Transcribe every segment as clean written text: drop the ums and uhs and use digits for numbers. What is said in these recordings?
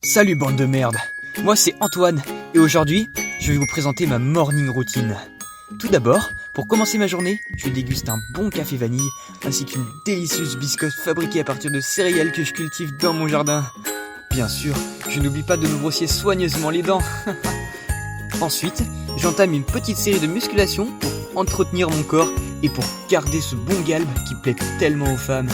Salut bande de merde, moi c'est Antoine et aujourd'hui je vais vous présenter ma morning routine. Tout d'abord, pour commencer ma journée, je déguste un bon café vanille ainsi qu'une délicieuse biscotte fabriquée à partir de céréales que je cultive dans mon jardin. Bien sûr, je n'oublie pas de me brosser soigneusement les dents. Ensuite, j'entame une petite série de musculations pour entretenir mon corps et pour garder ce bon galbe qui plaît tellement aux femmes.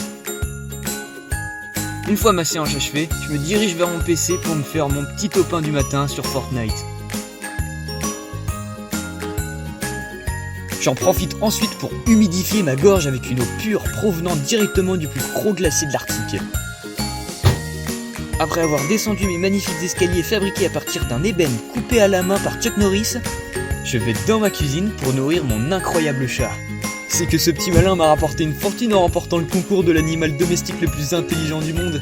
Une fois ma séance achevée, je me dirige vers mon PC pour me faire mon petit top 1 du matin sur Fortnite. J'en profite ensuite pour humidifier ma gorge avec une eau pure provenant directement du plus gros glacier de l'Arctique. Après avoir descendu mes magnifiques escaliers fabriqués à partir d'un ébène coupé à la main par Chuck Norris, je vais dans ma cuisine pour nourrir mon incroyable chat. C'est que ce petit malin m'a rapporté une fortune en remportant le concours de l'animal domestique le plus intelligent du monde.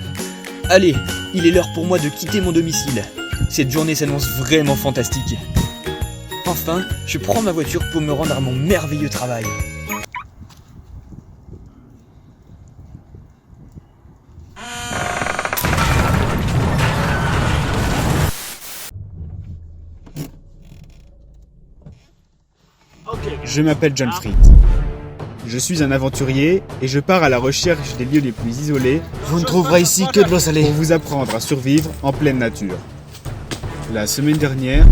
Allez, il est l'heure pour moi de quitter mon domicile. Cette journée s'annonce vraiment fantastique. Enfin, je prends ma voiture pour me rendre à mon merveilleux travail. Je m'appelle John Fried. Je suis un aventurier et je pars à la recherche des lieux les plus isolés. Vous ne trouverez ici que de l'eau salée. Pour vous apprendre à survivre en pleine nature. La semaine dernière,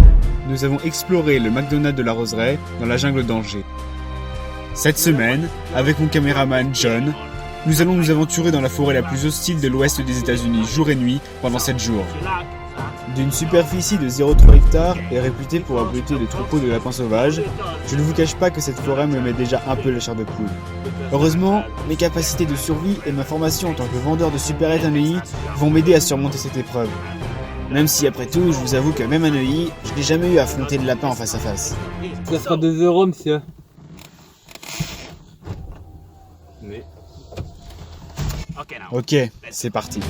nous avons exploré le McDonald's de la Roseraie dans la jungle d'Angers. Cette semaine, avec mon caméraman John, nous allons nous aventurer dans la forêt la plus hostile de l'ouest des États-Unis jour et nuit pendant 7 jours. D'une superficie de 0,3 hectares et réputée pour abriter des troupeaux de lapins sauvages, je ne vous cache pas que cette forêt me met déjà un peu la chair de poule. Heureusement, mes capacités de survie et ma formation en tant que vendeur de supérettes à Neuilly vont m'aider à surmonter cette épreuve. Même si après tout, je vous avoue que même à Neuilly, je n'ai jamais eu à affronter de lapins en face à face. Ça sera 2 €, monsieur. Ok, c'est parti.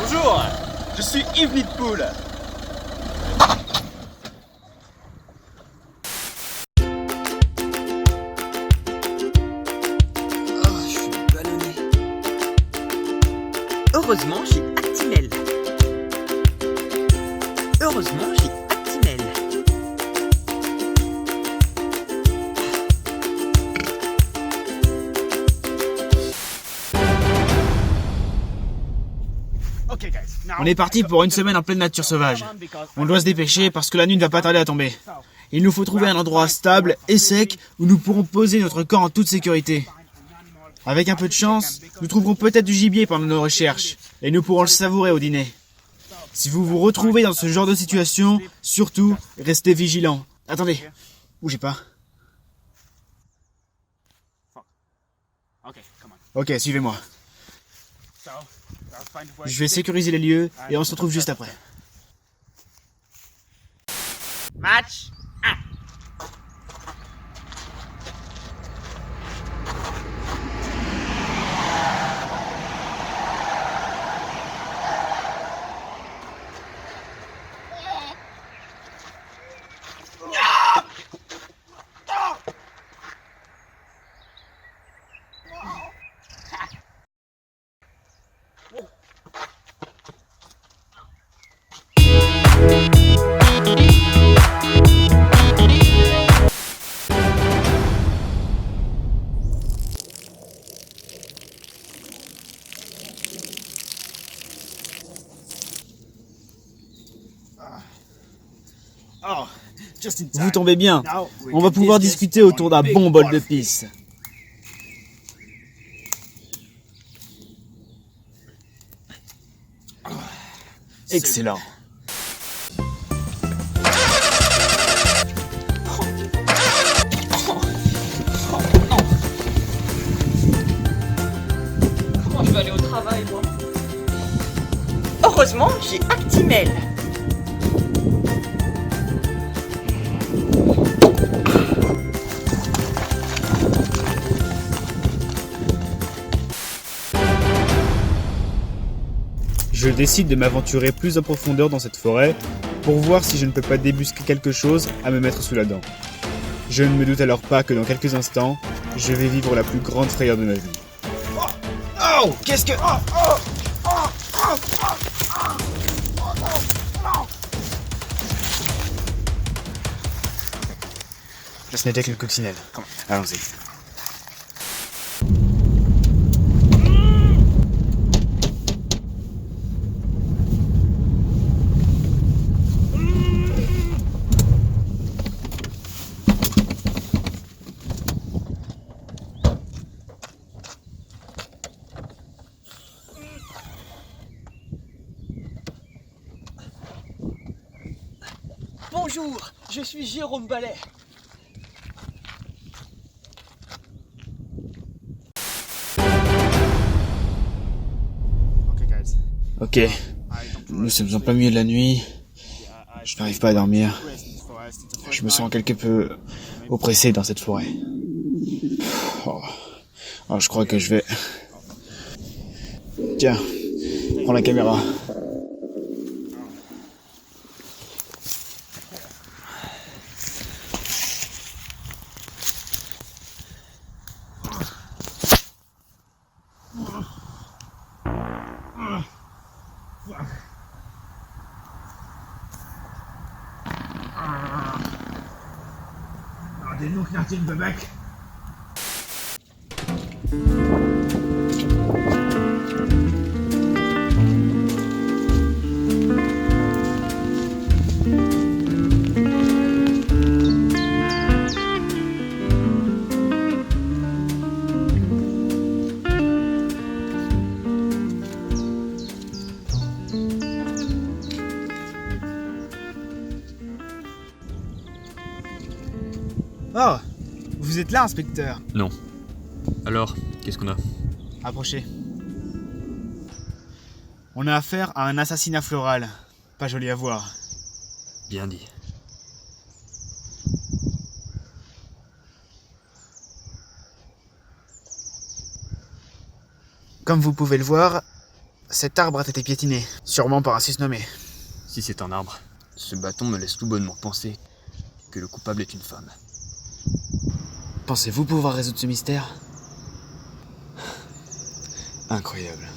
Bonjour, je suis Yves Nidpool. Je suis ballonné. Heureusement, j'ai Actimel. Heureusement, j'ai Actimel. On est parti pour une semaine en pleine nature sauvage. On doit se dépêcher parce que la nuit ne va pas tarder à tomber. Il nous faut trouver un endroit stable et sec où nous pourrons poser notre camp en toute sécurité. Avec un peu de chance, nous trouverons peut-être du gibier pendant nos recherches et nous pourrons le savourer au dîner. Si vous vous retrouvez dans ce genre de situation, surtout, restez vigilants. Attendez, bougez pas. Ok, suivez-moi. Je vais sécuriser les lieux et on se retrouve juste après. Match 1. Vous tombez bien. On va pouvoir discuter autour d'un bon bol de pisse. Excellent. Comment je vais aller au travail, moi? Heureusement, j'ai Actimel. Je décide de m'aventurer plus en profondeur dans cette forêt pour voir si je ne peux pas débusquer quelque chose à me mettre sous la dent. Je ne me doute alors pas que dans quelques instants, je vais vivre la plus grande frayeur de ma vie. Oh, qu'est-ce que... Ce n'était que le coccinelle. Allons-y. Bonjour, je suis Jérôme Ballet. Ok, nous sommes en plein milieu de la nuit. Je n'arrive pas à dormir. Je me sens quelque peu oppressé dans cette forêt. Oh, je crois que je vais... Tiens, prends la caméra. Oh, vous êtes là, inspecteur. Non. Alors, qu'est-ce qu'on a? Approchez. On a affaire à un assassinat floral. Pas joli à voir. Bien dit. Comme vous pouvez le voir, cet arbre a été piétiné, sûrement par un susnommé. Si c'est un arbre, ce bâton me laisse tout bonnement penser que le coupable est une femme. Pensez-vous pouvoir résoudre ce mystère? Incroyable.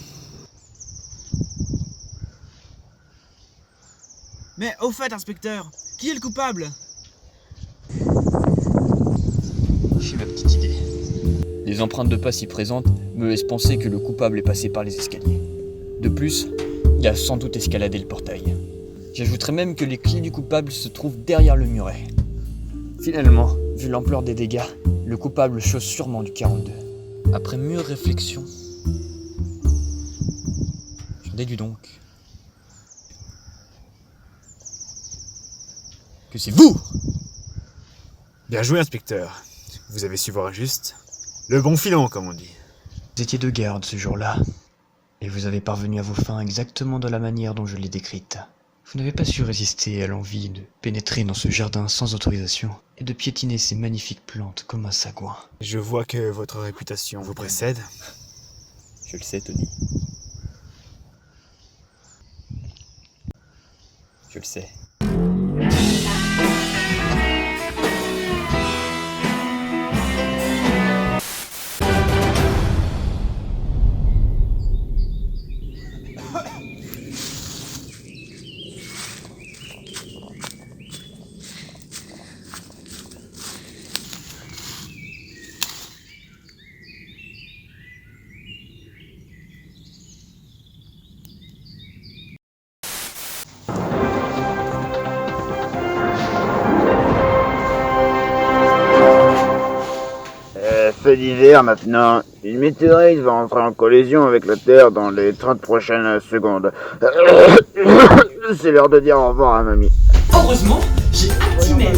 Mais au fait, inspecteur, qui est le coupable? J'ai ma petite idée. Les empreintes de pas y présentes me laissent penser que le coupable est passé par les escaliers. De plus, il a sans doute escaladé le portail. J'ajouterais même que les clés du coupable se trouvent derrière le muret. Finalement, vu l'ampleur des dégâts, le coupable chose sûrement du 42. Après mûre réflexion, je déduis donc que c'est vous! Bien joué, inspecteur. Vous avez su voir juste. Le bon filon, comme on dit. Vous étiez de garde ce jour-là, et vous avez parvenu à vos fins exactement de la manière dont je l'ai décrite. Vous n'avez pas su résister à l'envie de pénétrer dans ce jardin sans autorisation et de piétiner ces magnifiques plantes comme un sagouin. Je vois que votre réputation vous précède. Je le sais, Tony. Je le sais. Fait d'hiver maintenant. Une météorite va entrer en collision avec la Terre dans les 30 prochaines secondes. C'est l'heure de dire au revoir à mamie. Heureusement, j'ai un petit mail.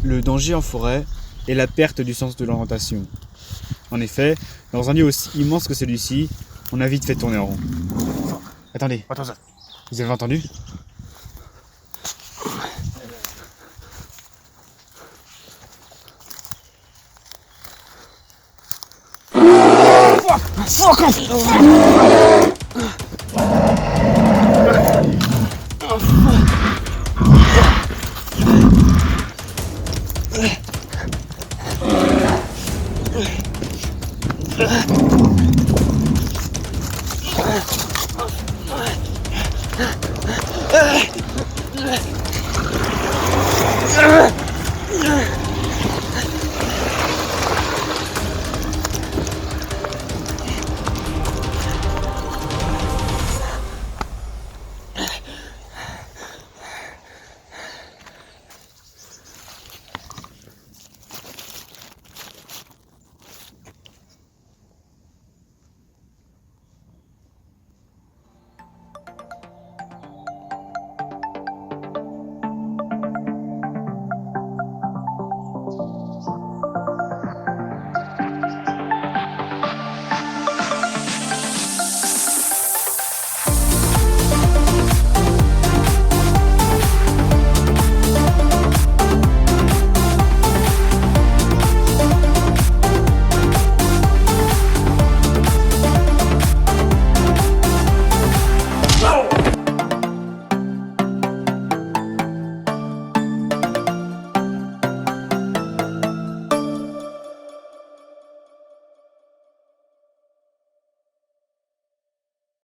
Le danger en forêt est la perte du sens de l'orientation. En effet, dans un lieu aussi immense que celui-ci, on a vite fait tourner en rond. Attendez, vous avez entendu? Fuck off!